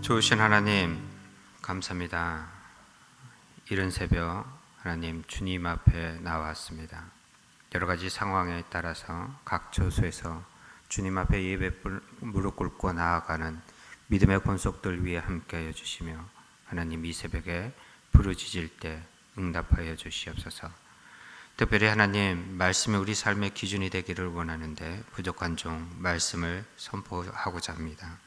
좋으신 하나님, 감사합니다. 이른 새벽 하나님 주님 앞에 나왔습니다. 여러 가지 상황에 따라서 각 처소에서 주님 앞에 예배 무릎 꿇고 나아가는 믿음의 권속들 위해 함께하여 주시며, 하나님 이 새벽에 부르짖을 때 응답하여 주시옵소서. 특별히 하나님 말씀이 우리 삶의 기준이 되기를 원하는데 부족한 종 말씀을 선포하고자 합니다.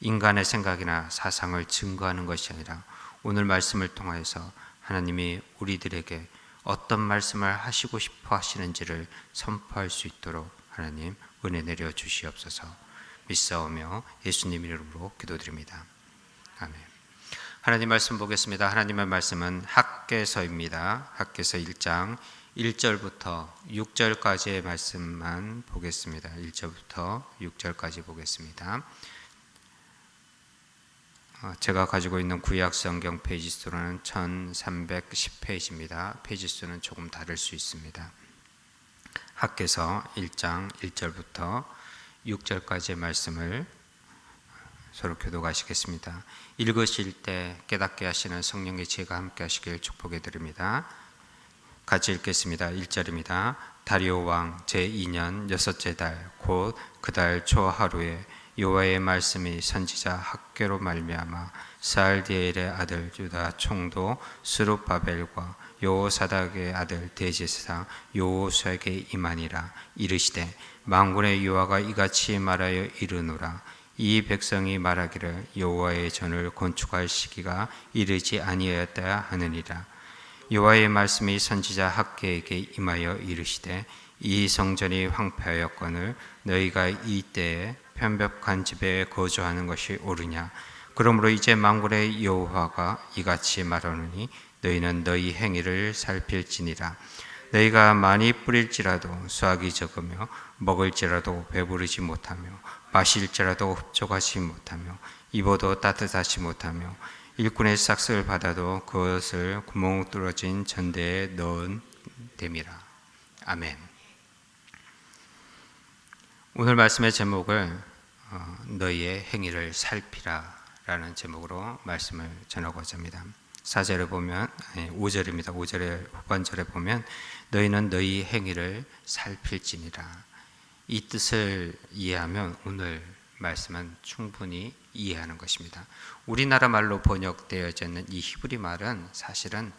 인간의 생각이나 사상을 증거하는 것이 아니라 오늘 말씀을 통하여서 하나님이 우리들에게 어떤 말씀을 하시고 싶어 하시는지를 선포할 수 있도록 하나님 은혜 내려 주시옵소서. 믿사오며 예수님 이름으로 기도드립니다. 아멘. 하나님 말씀 보겠습니다. 하나님의 말씀은 학개서입니다. 학개서 1장 1절부터 6절까지의 말씀만 보겠습니다. 1절부터 6절까지 보겠습니다. 제가 가지고 있는 구약 성경 페이지 수는 1310페이지입니다. 페이지 수는 조금 다를 수 있습니다. 학개서 1장 1절부터 6절까지의 말씀을 서로 교독하시겠습니다. 읽으실 때 깨닫게 하시는 성령의 지혜가 함께 하시길 축복해 드립니다. 같이 읽겠습니다. 1절입니다. 다리오 왕 제2년 여섯째 달 곧 그 달 초 하루에 여호와의 말씀이 선지자 학개로 말미암아 스알디엘의 아들 유다 총독 스룹바벨과 여호사닥의 아들 대제사장 여호수아에게 임하니라. 이르시되 만군의 여호와가 이같이 말하여 이르노라. 이 백성이 말하기를 여호와의 전을 건축할 시기가 이르지 아니하였다 하느니라. 여호와의 말씀이 선지자 학개에게 임하여 이르시되 이 성전이 황폐하였거늘 너희가 이때에 편벽한 집에 거주하는 것이 옳으냐. 그러므로 이제 만군의 여호와가 이같이 말하노니 너희는 너희 행위를 살필지니라. 너희가 많이 뿌릴지라도 수확이 적으며 먹을지라도 배부르지 못하며 마실지라도 흡족하지 못하며 입어도 따뜻하지 못하며 일꾼의 삭슬을 받아도 그것을 구멍 뚫어진 전대에 넣은 됨이라. 아멘. 오늘 말씀의 제목을 너희의 행위를 살피라 라는 제목으로 말씀을 전하고자 합니다. 4절에 보면 5절입니다. 5절의 후반절에 보면 너희는 너희 행위를 살필지니라. 이 뜻을 이해하면 오늘 말씀은 충분히 이해하는 것입니다. 우리나라 말로 번역되어져 있는 이 히브리 말은 사실은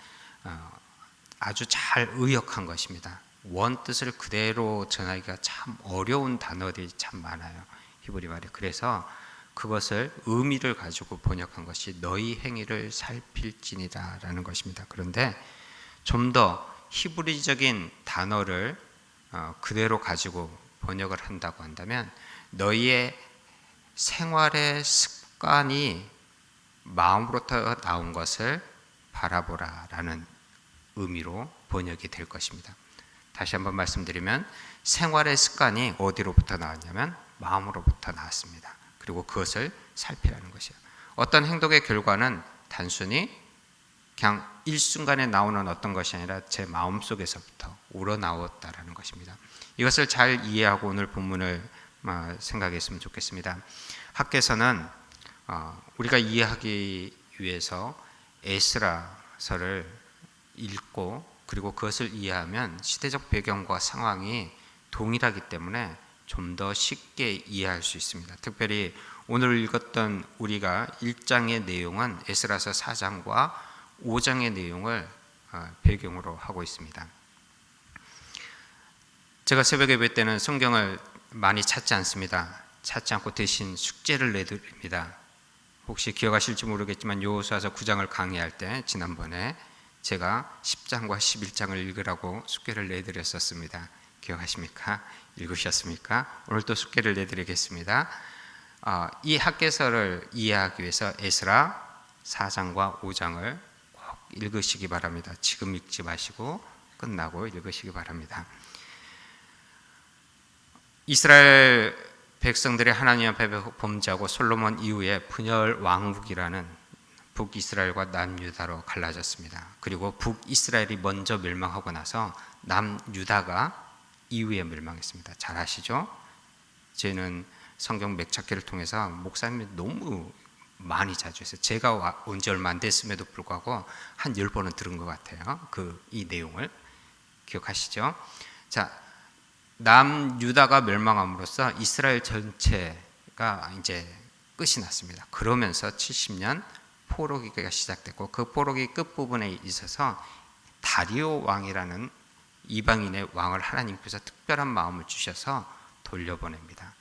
아주 잘 의역한 것입니다. 원 뜻을 그대로 전하기가 참 어려운 단어들이 참 많아요. 히브리 말이. 그래서 그것을 의미를 가지고 번역한 것이 너희 행위를 살필지니라 라는 것입니다. 그런데 좀 더 히브리적인 단어를 그대로 가지고 번역을 한다고 한다면 너희의 생활의 습관이 마음으로부터 나온 것을 바라보라 라는 의미로 번역이 될 것입니다. 다시 한번 말씀드리면 생활의 습관이 어디로부터 나왔냐면 마음으로부터 나왔습니다. 그리고 그것을 살피라는 것이에요. 어떤 행동의 결과는 단순히 그냥 일순간에 나오는 어떤 것이 아니라 제 마음속에서부터 우러나왔다라는 것입니다. 이것을 잘 이해하고 오늘 본문을 생각했으면 좋겠습니다. 학개서는 우리가 이해하기 위해서 에스라서를 읽고 그리고 그것을 이해하면 시대적 배경과 상황이 동일하기 때문에 좀 더 쉽게 이해할 수 있습니다. 특별히 오늘 읽었던 우리가 1장의 내용은 에스라서 4장과 5장의 내용을 배경으로 하고 있습니다. 제가 새벽 예배 때는 성경을 많이 찾지 않습니다. 찾지 않고 대신 숙제를 내드립니다. 혹시 기억하실지 모르겠지만 여호수아서 9장을 강의할 때 지난번에 제가 10장과 11장을 읽으라고 숙제를 내드렸었습니다. 기억하십니까? 읽으셨습니까? 오늘 또 숙제를 내드리겠습니다. 이 학개서를 이해하기 위해서 에스라 4장과 5장을 꼭 읽으시기 바랍니다. 지금 읽지 마시고 끝나고 읽으시기 바랍니다. 이스라엘 백성들이 하나님 앞에 범죄하고 솔로몬 이후에 분열 왕국이라는 북이스라엘과 남유다로 갈라졌습니다. 그리고 북이스라엘이 먼저 멸망하고 나서 남유다가 이후에 멸망했습니다. 잘 아시죠? 저는 성경 맥찾기를 통해서 목사님이 너무 많이 자주 했어요. 제가 온 지 얼마 안 됐음에도 불구하고 한 10번은 들은 것 같아요. 이 내용을 기억하시죠? 자, 남유다가 멸망함으로써 이스라엘 전체가 이제 끝이 났습니다. 그러면서 70년 포로기가 시작됐고, 그 포로기 끝부분에 있어서 다리오 왕이라는 이방인의 왕을 하나님께서 특별한 마음을 주셔서 돌려보냅니다.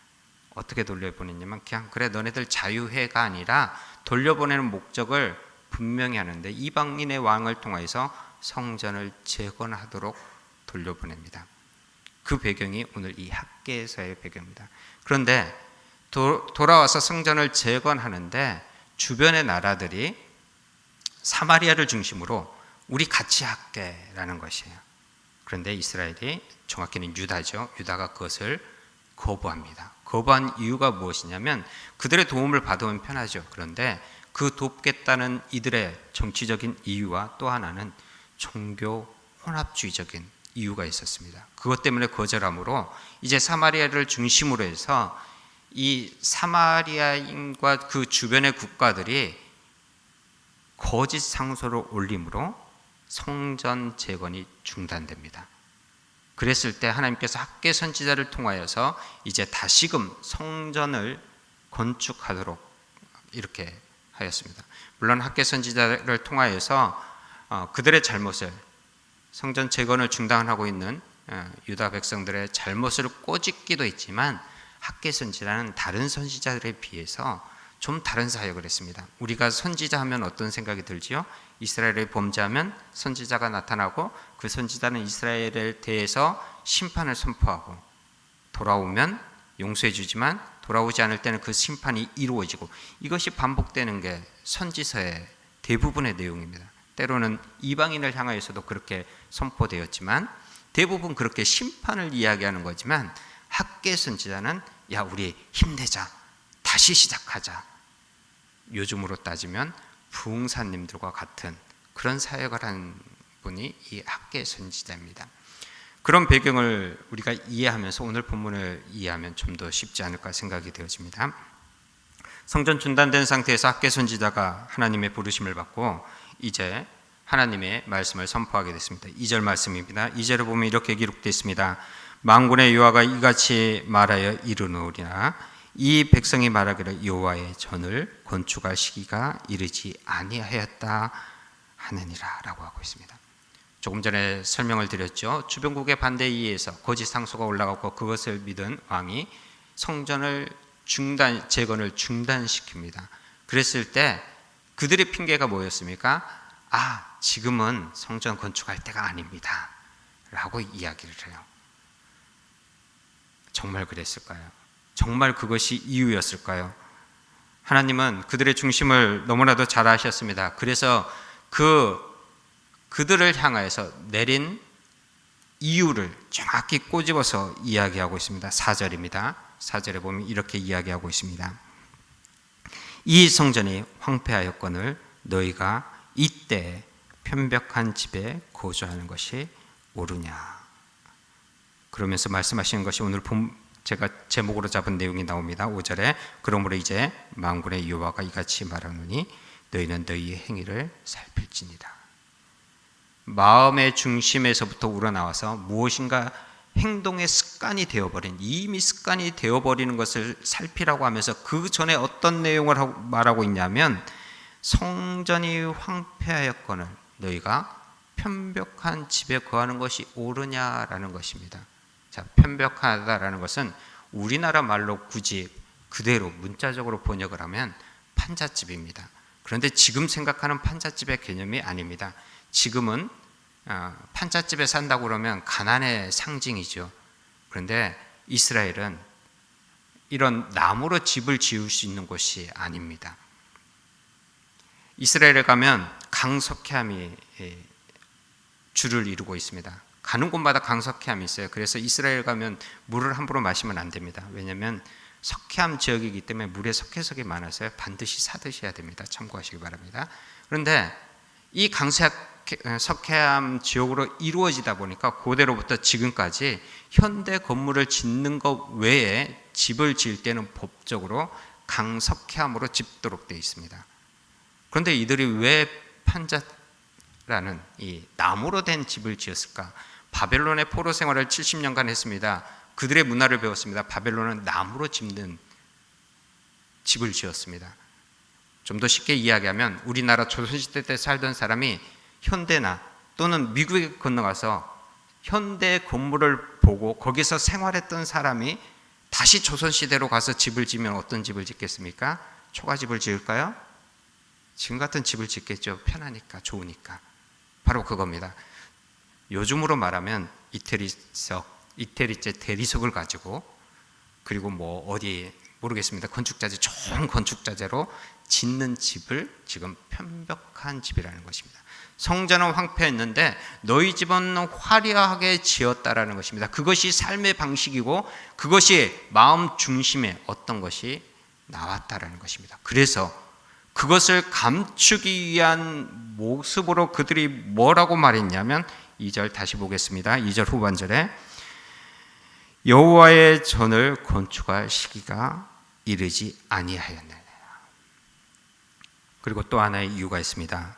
어떻게 돌려보냈냐면 그냥 그래 너네들 자유해가 아니라 돌려보내는 목적을 분명히 하는데 이방인의 왕을 통해서 성전을 재건하도록 돌려보냅니다. 그 배경이 오늘 이 학개에서의 배경입니다. 그런데 돌아와서 성전을 재건하는데 주변의 나라들이 사마리아를 중심으로 우리 같이 할게라는 것이에요. 그런데 이스라엘이, 정확히는 유다죠. 유다가 그것을 거부합니다. 거부한 이유가 무엇이냐면 그들의 도움을 받으면 편하죠. 그런데 그 돕겠다는 이들의 정치적인 이유와 또 하나는 종교 혼합주의적인 이유가 있었습니다. 그것 때문에 거절함으로 이제 사마리아를 중심으로 해서 이 사마리아인과 그 주변의 국가들이 거짓 상소를 올림으로 성전 재건이 중단됩니다. 그랬을 때 하나님께서 학개 선지자를 통하여서 이제 다시금 성전을 건축하도록 이렇게 하였습니다. 물론 학개 선지자를 통하여서 그들의 잘못을, 성전 재건을 중단하고 있는 유다 백성들의 잘못을 꼬집기도 했지만 학개 선지자는 다른 선지자들에 비해서 좀 다른 사역을 했습니다. 우리가 선지자 하면 어떤 생각이 들지요? 이스라엘의 범죄하면 선지자가 나타나고 그 선지자는 이스라엘에 대해서 심판을 선포하고 돌아오면 용서해 주지만 돌아오지 않을 때는 그 심판이 이루어지고, 이것이 반복되는 게 선지서의 대부분의 내용입니다. 때로는 이방인을 향하여서도 그렇게 선포되었지만 대부분 그렇게 심판을 이야기하는 거지만 학개 선지자는 야 우리 힘내자, 다시 시작하자, 요즘으로 따지면 부흥사님들과 같은 그런 사역을 하는 분이 이 학개 선지자입니다. 그런 배경을 우리가 이해하면서 오늘 본문을 이해하면 좀 더 쉽지 않을까 생각이 되어집니다. 성전 중단된 상태에서 학개 선지자가 하나님의 부르심을 받고 이제 하나님의 말씀을 선포하게 됐습니다. 2절 말씀입니다. 2절에 보면 이렇게 기록되어 있습니다. 만군의 여호와가 이같이 말하여 이르노리나 이 백성이 말하기를 여호와의 전을 건축할 시기가 이르지 아니하였다 하느니라 라고 하고 있습니다. 조금 전에 설명을 드렸죠. 주변국의 반대에 의해서 거짓 상소가 올라가고 그것을 믿은 왕이 성전을 재건을 중단시킵니다. 그랬을 때 그들의 핑계가 뭐였습니까? 지금은 성전 건축할 때가 아닙니다 라고 이야기를 해요. 정말 그랬을까요? 정말 그것이 이유였을까요? 하나님은 그들의 중심을 너무나도 잘 아셨습니다. 그래서 그들을 향하여서 내린 이유를 정확히 꼬집어서 이야기하고 있습니다. 4절입니다. 4절에 보면 이렇게 이야기하고 있습니다. 이 성전이 황폐하였거늘 너희가 이때 편벽한 집에 거주하는 것이 옳으냐. 그러면서 말씀하시는 것이 오늘 제가 제목으로 잡은 내용이 나옵니다. 5절에 그러므로 이제 만군의 여호와가 이같이 말하노니 너희는 너희의 행위를 살필지니라. 마음의 중심에서부터 우러나와서 무엇인가 행동의 습관이 되어버린, 이미 습관이 되어버리는 것을 살피라고 하면서 그 전에 어떤 내용을 말하고 있냐면 성전이 황폐하였거늘 너희가 편벽한 집에 거하는 것이 옳으냐라는 것입니다. 자, 편벽하다라는 것은 우리나라 말로 굳이 그대로 문자적으로 번역을 하면 판잣집입니다. 그런데 지금 생각하는 판잣집의 개념이 아닙니다. 지금은 판잣집에 산다고 그러면 가난의 상징이죠. 그런데 이스라엘은 이런 나무로 집을 지을 수 있는 곳이 아닙니다. 이스라엘에 가면 강석회암이 주를 이루고 있습니다. 가는 곳마다 강석회암이 있어요. 그래서 이스라엘 가면 물을 함부로 마시면 안 됩니다. 왜냐하면 석회암 지역이기 때문에 물에 석회석이 많아서 반드시 사드셔야 됩니다. 참고하시기 바랍니다. 그런데 이 석회암 지역으로 이루어지다 보니까 고대로부터 지금까지 현대 건물을 짓는 것 외에 집을 지을 때는 법적으로 강석회암으로 짓도록 되어 있습니다. 그런데 이들이 왜 판자라는 이 나무로 된 집을 지었을까? 바벨론의 포로 생활을 70년간 했습니다. 그들의 문화를 배웠습니다. 바벨론은 나무로 짓는 집을 지었습니다. 좀 더 쉽게 이야기하면 우리나라 조선시대 때 살던 사람이 현대나 또는 미국에 건너가서 현대 건물을 보고 거기서 생활했던 사람이 다시 조선시대로 가서 집을 지으면 어떤 집을 짓겠습니까? 초가집을 지을까요? 지금 같은 집을 짓겠죠. 편하니까, 좋으니까. 바로 그겁니다. 요즘으로 말하면 이태리제 대리석을 가지고, 그리고 뭐 어디 모르겠습니다. 건축자재, 좋은 건축자재로 짓는 집을 지금 편벽한 집이라는 것입니다. 성전은 황폐했는데 너희 집은 화려하게 지었다라는 것입니다. 그것이 삶의 방식이고 그것이 마음 중심에 어떤 것이 나왔다라는 것입니다. 그래서 그것을 감추기 위한 모습으로 그들이 뭐라고 말했냐면 2절 다시 보겠습니다. 2절 후반절에 여호와의 전을 건축할 시기가 이르지 아니하였느냐. 그리고 또 하나의 이유가 있습니다.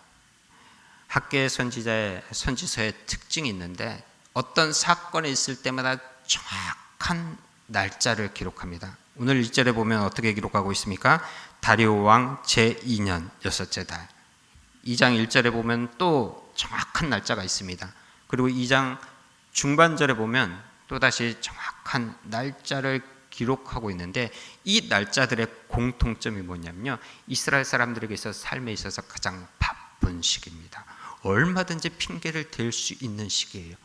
학계 선지서의 특징이 있는데 어떤 사건이 있을 때마다 정확한 날짜를 기록합니다. 오늘 1절에 보면 어떻게 기록하고 있습니까? 다리오 왕 제2년 6째 달. 2장 1절에 보면 또 정확한 날짜가 있습니다. 그리고 2장 중반절에 보면 또다시 정확한 날짜를 기록하고 있는데 이 날짜들의 공통점이 뭐냐면요, 이스라엘 사람들에게 있어서 삶에 있어서 가장 바쁜 시기입니다. 얼마든지 핑계를 댈 수 있는 시기예요.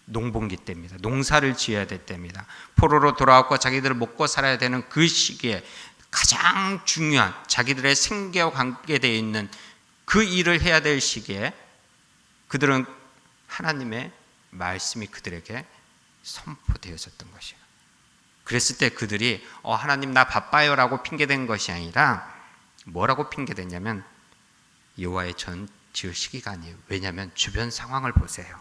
농번기 때입니다. 농사를 지어야 될 때입니다. 포로로 돌아왔고 자기들을 먹고 살아야 되는 그 시기에 가장 중요한 자기들의 생계와 관계되어 있는 그 일을 해야 될 시기에 그들은 하나님의 말씀이 그들에게 선포되어졌던 것이에요. 그랬을 때 그들이 하나님 나 바빠요 라고 핑계댄 것이 아니라 뭐라고 핑계댔냐면 여호와의 전 지을 시기가 아니에요. 왜냐하면 주변 상황을 보세요.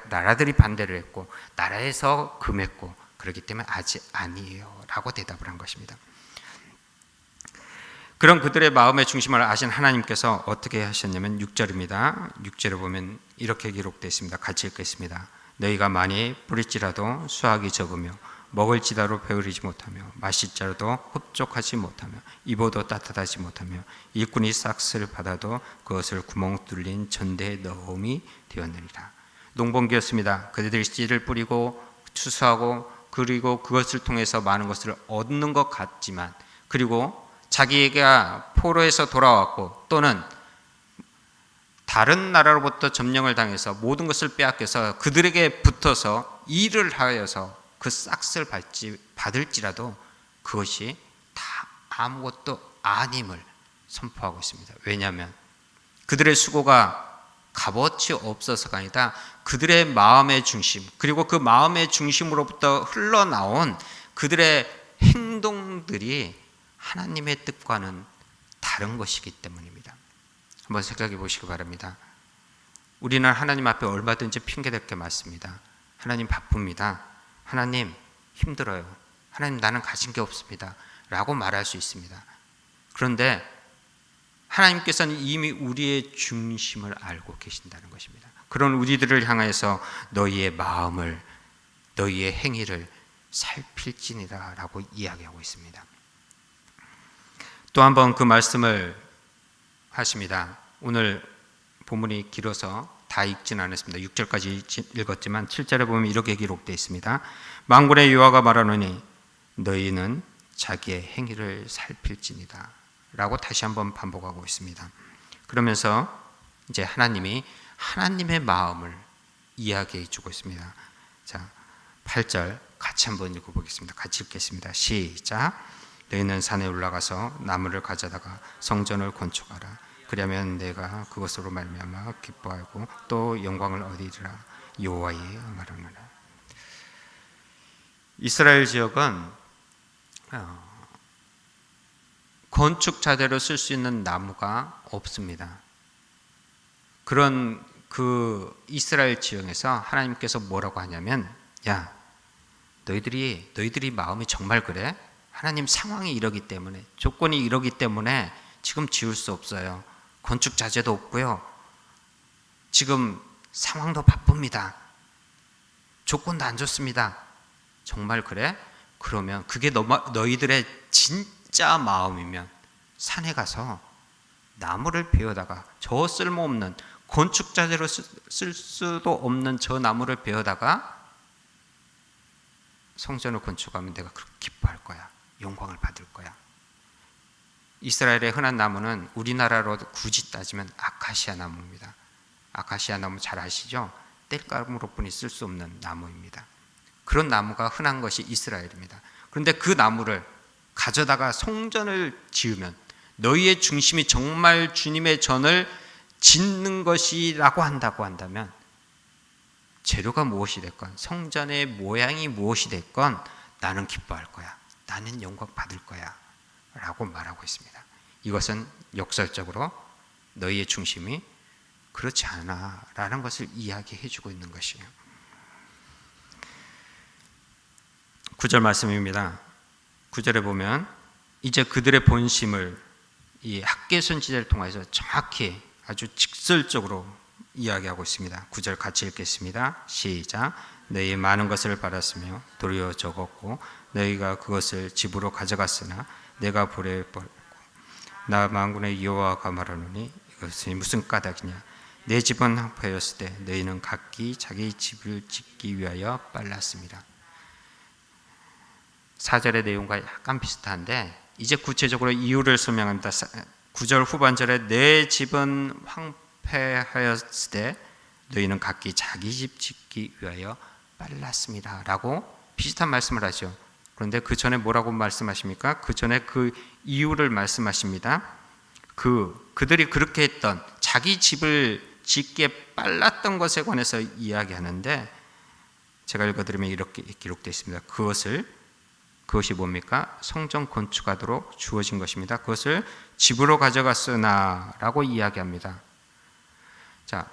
나라들이 반대를 했고 나라에서 금했고 그렇기 때문에 아직 아니에요 라고 대답을 한 것입니다. 그런 그들의 마음의 중심을 아신 하나님께서 어떻게 하셨냐면 6절입니다. 6절에 보면 이렇게 기록되어 있습니다. 같이 읽겠습니다. 너희가 많이 뿌릴지라도 수확이 적으며 먹을지라도 배우리지 못하며 마실지라도 흡족하지 못하며 입어도 따뜻하지 못하며 일꾼이 싹스를 받아도 그것을 구멍 뚫린 전대에 넣음이 되었느니라. 농번기였습니다. 그들이 씨를 뿌리고 추수하고 그리고 그것을 통해서 많은 것을 얻는 것 같지만, 그리고 자기가 포로에서 돌아왔고 또는 다른 나라로부터 점령을 당해서 모든 것을 빼앗겨서 그들에게 붙어서 일을 하여서 그 싹스를 받을지라도 그것이 다 아무것도 아님을 선포하고 있습니다. 왜냐하면 그들의 수고가 값어치 없어서가 아니라 그들의 마음의 중심, 그리고 그 마음의 중심으로부터 흘러나온 그들의 행동들이 하나님의 뜻과는 다른 것이기 때문입니다. 한번 생각해 보시기 바랍니다. 우리는 하나님 앞에 얼마든지 핑계댈 게 많습니다. 하나님 바쁩니다. 하나님 힘들어요. 하나님 나는 가진 게 없습니다 라고 말할 수 있습니다. 그런데 하나님께서는 이미 우리의 중심을 알고 계신다는 것입니다. 그런 우리들을 향해서 너희의 마음을, 너희의 행위를 살필지니라 라고 이야기하고 있습니다. 또 한 번 그 말씀을 하십니다. 오늘 본문이 길어서 다 읽지는 않았습니다. 6절까지 읽었지만 7절에 보면 이렇게 기록되어 있습니다. 만군의 여호와가 말하노니 너희는 자기의 행위를 살필지니라 라고 다시 한번 반복하고 있습니다. 그러면서 이제 하나님이 하나님의 마음을 이야기해 주고 있습니다. 자, 8절 같이 한번 읽어보겠습니다. 같이 읽겠습니다. 시작. 너희는 산에 올라가서 나무를 가져다가 성전을 건축하라. 그러면 내가 그것으로 말미암아 기뻐하고 또 영광을 얻으리라. 여호와의 말하노라. 이스라엘 지역은 건축 자재로 쓸 수 있는 나무가 없습니다. 그런 그 이스라엘 지역에서 하나님께서 뭐라고 하냐면, 야, 너희들이 마음이 정말 그래? 하나님, 상황이 이러기 때문에, 조건이 이러기 때문에 지금 지을 수 없어요. 건축 자재도 없고요. 지금 상황도 바쁩니다. 조건도 안 좋습니다. 정말 그래? 그러면 그게 너희들의 진짜 마음이면 산에 가서 나무를 베어다가, 저 쓸모없는 건축 자재로 쓸 수도 없는 저 나무를 베어다가 성전을 건축하면 내가 그렇게 기뻐할 거야. 영광을 받을 거야. 이스라엘의 흔한 나무는 우리나라로 굳이 따지면 아카시아 나무입니다. 아카시아 나무 잘 아시죠? 땔감으로 뿐이 쓸 수 없는 나무입니다. 그런 나무가 흔한 것이 이스라엘입니다. 그런데 그 나무를 가져다가 성전을 지으면, 너희의 중심이 정말 주님의 전을 짓는 것이라고 한다고 한다면, 재료가 무엇이 됐건, 성전의 모양이 무엇이 됐건 나는 기뻐할 거야. 나는 영광 받을 거야 라고 말하고 있습니다. 이것은 역설적으로 너희의 중심이 그렇지 않아 라는 것을 이야기해 주고 있는 것이에요. 9절 말씀입니다. 9절에 보면 이제 그들의 본심을 이 학개 선지자를 통해서 정확히 아주 직설적으로 이야기하고 있습니다. 9절 같이 읽겠습니다. 시작. 너희 많은 것을 받았으며 도리어 적었고 너희가 그것을 집으로 가져갔으나 내가 보려 버렸고 나 만군의 여호와가 말하노니 이것이 무슨 까닭이냐. 내 집은 황폐하였을 때 너희는 각기 자기 집을 짓기 위하여 빨랐습니다. 4절의 내용과 약간 비슷한데 이제 구체적으로 이유를 설명합니다. 9절 후반절에 내 집은 황폐하였을 때 너희는 각기 자기 집 짓기 위하여 빨랐습니다 라고 비슷한 말씀을 하죠. 그런데 그 전에 뭐라고 말씀하십니까? 그 전에 그 이유를 말씀하십니다. 그들이 그렇게 했던 자기 집을 짓기에 빨랐던 것에 관해서 이야기하는데, 제가 읽어드리면 이렇게 기록되어 있습니다. 그것이 뭡니까? 성전 건축하도록 주어진 것입니다. 그것을 집으로 가져갔으나 라고 이야기합니다. 자,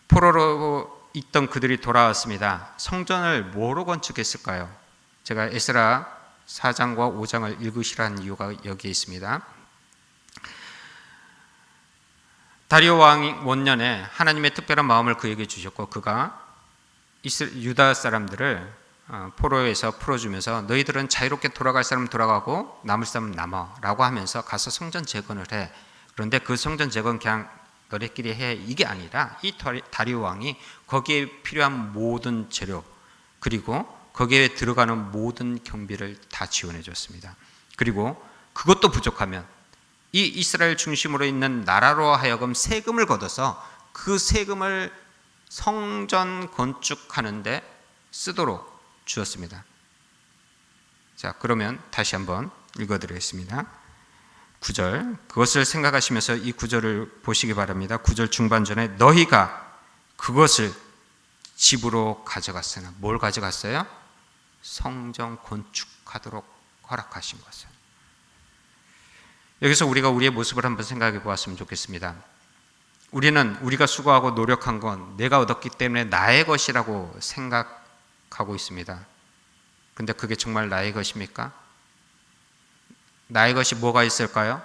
포로로 있던 그들이 돌아왔습니다. 성전을 뭐로 건축했을까요? 제가 에스라 4장과 5장을 읽으시라는 이유가 여기에 있습니다. 다리오 왕 원년에 하나님의 특별한 마음을 그에게 주셨고 그가 유다 사람들을 포로에서 풀어주면서 너희들은 자유롭게 돌아갈 사람은 돌아가고 남을 사람은 남아라고 하면서 가서 성전 재건을 해. 그런데 그 성전 재건 그냥 너희끼리 해 이게 아니라 이 다리오 왕이 거기에 필요한 모든 재료 그리고 거기에 들어가는 모든 경비를 다 지원해 줬습니다. 그리고 그것도 부족하면 이 이스라엘 중심으로 있는 나라로 하여금 세금을 걷어서 그 세금을 성전 건축하는데 쓰도록 주었습니다. 자, 그러면 다시 한번 읽어드리겠습니다. 9절, 그것을 생각하시면서 이 9절을 보시기 바랍니다. 9절 중반전에 너희가 그것을 집으로 가져갔으나, 뭘 가져갔어요? 성전 건축하도록 허락하신 것을. 여기서 우리가 우리의 모습을 한번 생각해 보았으면 좋겠습니다. 우리가 수고하고 노력한 건 내가 얻었기 때문에 나의 것이라고 생각하고 있습니다. 근데 그게 정말 나의 것입니까? 나의 것이 뭐가 있을까요?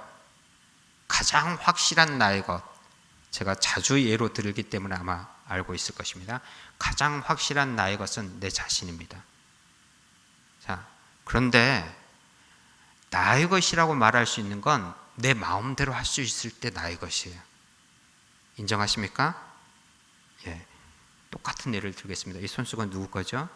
가장 확실한 나의 것, 제가 자주 예로 들기 때문에 아마 알고 있을 것입니다. 가장 확실한 나의 것은 내 자신입니다. 자, 그런데 나의 것이라고 말할 수 있는 건 내 마음대로 할 수 있을 때 나의 것이에요. 인정하십니까? 예, 똑같은 예를 들겠습니다. 이 손수건 누구 거죠?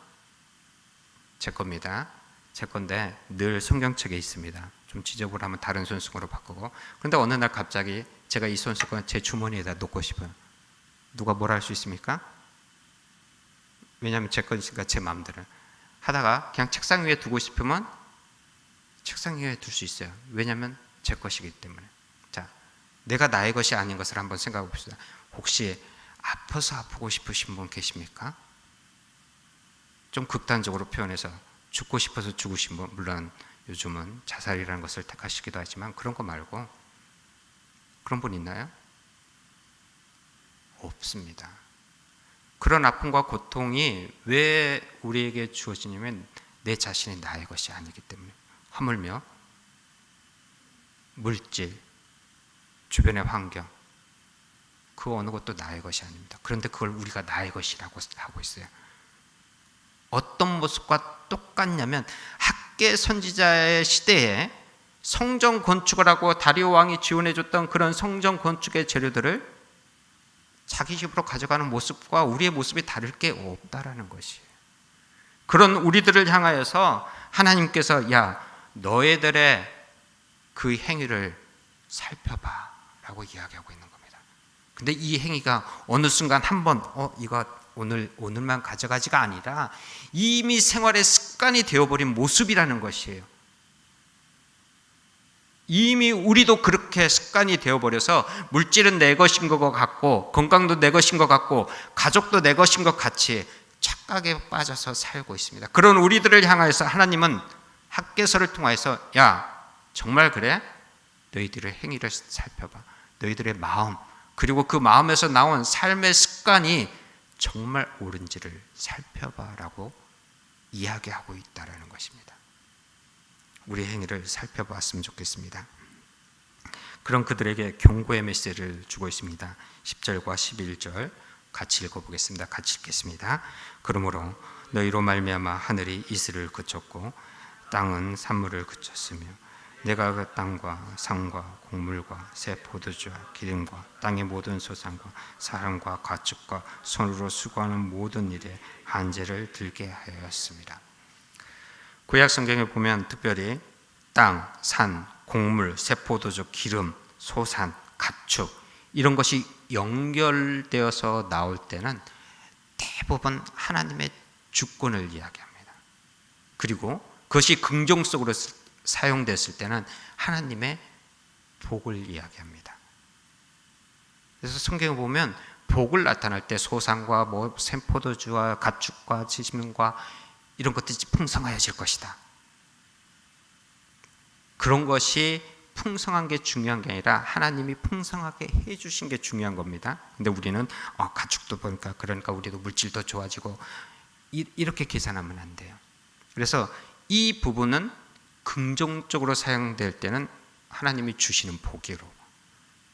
제 겁니다. 제 건데 늘 성경책에 있습니다. 좀 지저분하면 다른 손수건으로 바꾸고. 그런데 어느 날 갑자기 제가 이 손수건 제 주머니에다 놓고 싶어요. 누가 뭐라 할 수 있습니까? 왜냐하면 제 거니까 제 마음대로 하다가 그냥 책상 위에 두고 싶으면 책상 위에 둘 수 있어요. 왜냐하면 제 것이기 때문에. 자, 내가 나의 것이 아닌 것을 한번 생각해 봅시다. 혹시 아파서 아프고 싶으신 분 계십니까? 좀 극단적으로 표현해서 죽고 싶어서 죽으신 분, 물론 요즘은 자살이라는 것을 택하시기도 하지만 그런 거 말고 그런 분 있나요? 없습니다. 그런 아픔과 고통이 왜 우리에게 주어지냐면 내 자신이 나의 것이 아니기 때문에. 하물며 물질, 주변의 환경, 그 어느 것도 나의 것이 아닙니다. 그런데 그걸 우리가 나의 것이라고 하고 있어요. 어떤 모습과 똑같냐면 학계 선지자의 시대에 성전 건축을 하고 다리오 왕이 지원해줬던 그런 성전 건축의 재료들을 자기 집으로 가져가는 모습과 우리의 모습이 다를 게 없다라는 것이에요. 그런 우리들을 향하여서 하나님께서 야, 너희들의 그 행위를 살펴봐 라고 이야기하고 있는 겁니다. 근데 이 행위가 어느 순간 한번 이거 오늘만 가져가지가 아니라 이미 생활의 습관이 되어버린 모습이라는 것이에요. 이미 우리도 그렇게 습관이 되어버려서 물질은 내 것인 것 같고 건강도 내 것인 것 같고 가족도 내 것인 것 같이 착각에 빠져서 살고 있습니다. 그런 우리들을 향하여서 하나님은 학개서를 통해서 야, 정말 그래? 너희들의 행위를 살펴봐. 너희들의 마음, 그리고 그 마음에서 나온 삶의 습관이 정말 옳은지를 살펴봐라고 이야기하고 있다는 것입니다. 우리 행위를 살펴봤으면 좋겠습니다. 그런 그들에게 경고의 메시지를 주고 있습니다. 10절과 11절 같이 읽어보겠습니다. 같이 읽겠습니다. 그러므로 너희로 말미암아 하늘이 이슬을 그쳤고 땅은 산물을 그쳤으며 내가 그 땅과 산과 곡물과 새 포도주와 기름과 땅의 모든 소산과 사람과 가축과 손으로 수고하는 모든 일에 한제를 들게 하였습니다. 구약 성경에 보면 특별히 땅, 산, 곡물, 새 포도주, 기름, 소산, 가축 이런 것이 연결되어서 나올 때는 대부분 하나님의 주권을 이야기합니다. 그리고 그것이 긍정적으로 사용됐을 때는 하나님의 복을 이야기합니다. 그래서 성경에 보면 복을 나타날 때 소산과 새 포도주와 가축과 지심과 이런 것들이 풍성하여질 것이다. 그런 것이 풍성한 게 중요한 게 아니라 하나님이 풍성하게 해주신 게 중요한 겁니다. 근데 우리는 가축도 보니까 그러니까 우리도 물질도 좋아지고 이렇게 계산하면 안 돼요. 그래서 이 부분은 긍정적으로 사용될 때는 하나님이 주시는 복이로,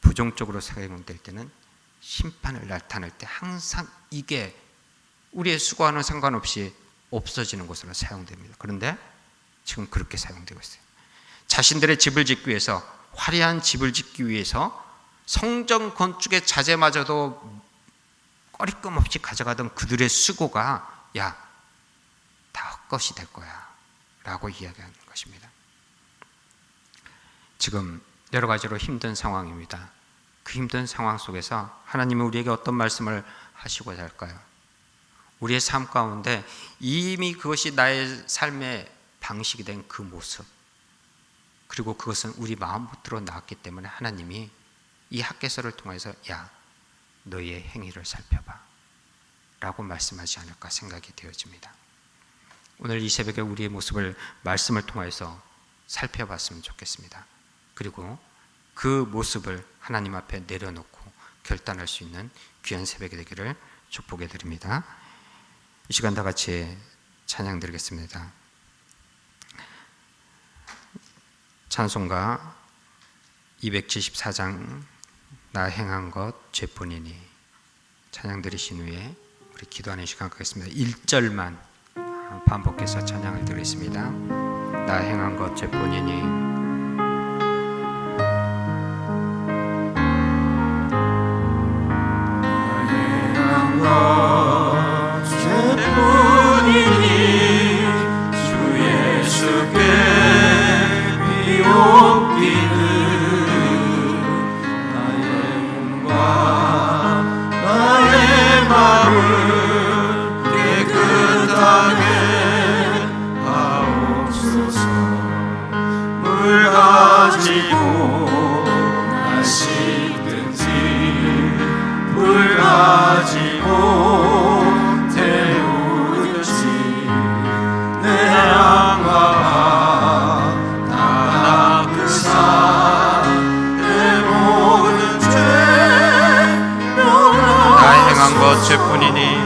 부정적으로 사용될 때는 심판을 나타낼 때 항상 이게 우리의 수고와는 상관없이 없어지는 것으로 사용됩니다. 그런데 지금 그렇게 사용되고 있어요. 자신들의 집을 짓기 위해서, 화려한 집을 짓기 위해서 성전 건축의 자재마저도 꺼리낌 없이 가져가던 그들의 수고가 야, 다 헛것이 될 거야 라고 이야기하는 것입니다. 지금 여러 가지로 힘든 상황입니다. 그 힘든 상황 속에서 하나님은 우리에게 어떤 말씀을 하시고자 할까요? 우리의 삶 가운데 이미 그것이 나의 삶의 방식이 된 그 모습, 그리고 그것은 우리 마음부터 나왔기 때문에 하나님이 이 학개서를 통해서 야, 너희의 행위를 살펴봐 라고 말씀하지 않을까 생각이 되어집니다. 오늘 이 새벽에 우리의 모습을 말씀을 통해서 살펴봤으면 좋겠습니다. 그리고 그 모습을 하나님 앞에 내려놓고 결단할 수 있는 귀한 새벽이 되기를 축복해 드립니다. 이 시간 다 같이 찬양 드리겠습니다. 찬송가 274장 나 행한 것 죄뿐이니 찬양 드리신 후에 우리 기도하는 시간 갖겠습니다. 1절만 반복해서 찬양을 드리겠습니다. 나 행한 것 죄뿐이니 나 행한 것 죄뿐이니 주 예수께 비옵기는 나의 몸과 나의 마음을 깨끗하게 하옵소서. 물 가지고 날 씻든지 불 가지고 태우듯이 내 양과 것 죄뿐이니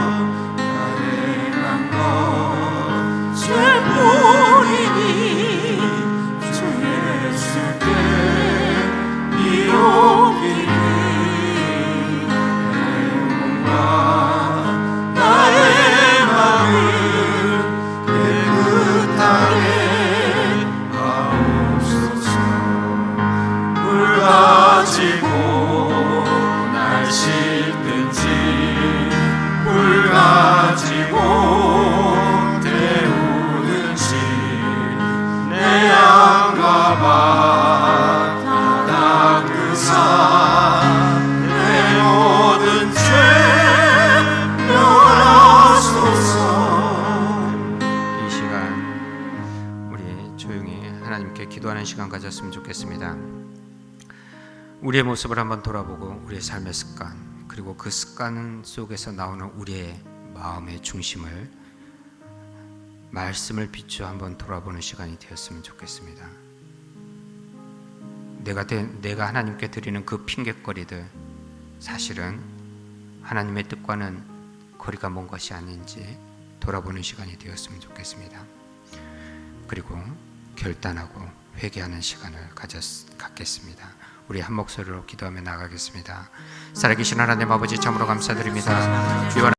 내 모든 죄 멸하소서. 이 시간 우리 조용히 하나님께 기도하는 시간 가졌으면 좋겠습니다. 우리의 모습을 한번 돌아보고 우리의 삶의 습관, 그리고 그 습관 속에서 나오는 우리의 마음의 중심을 말씀을 비추어 한번 돌아보는 시간이 되었으면 좋겠습니다. 내가 하나님께 드리는 그 핑곗거리들, 사실은 하나님의 뜻과는 거리가 먼 것이 아닌지 돌아보는 시간이 되었으면 좋겠습니다. 그리고 결단하고 회개하는 시간을 갖겠습니다. 우리 한 목소리로 기도하며 나가겠습니다. 살아계신 하나님 아버지, 참으로 감사드립니다.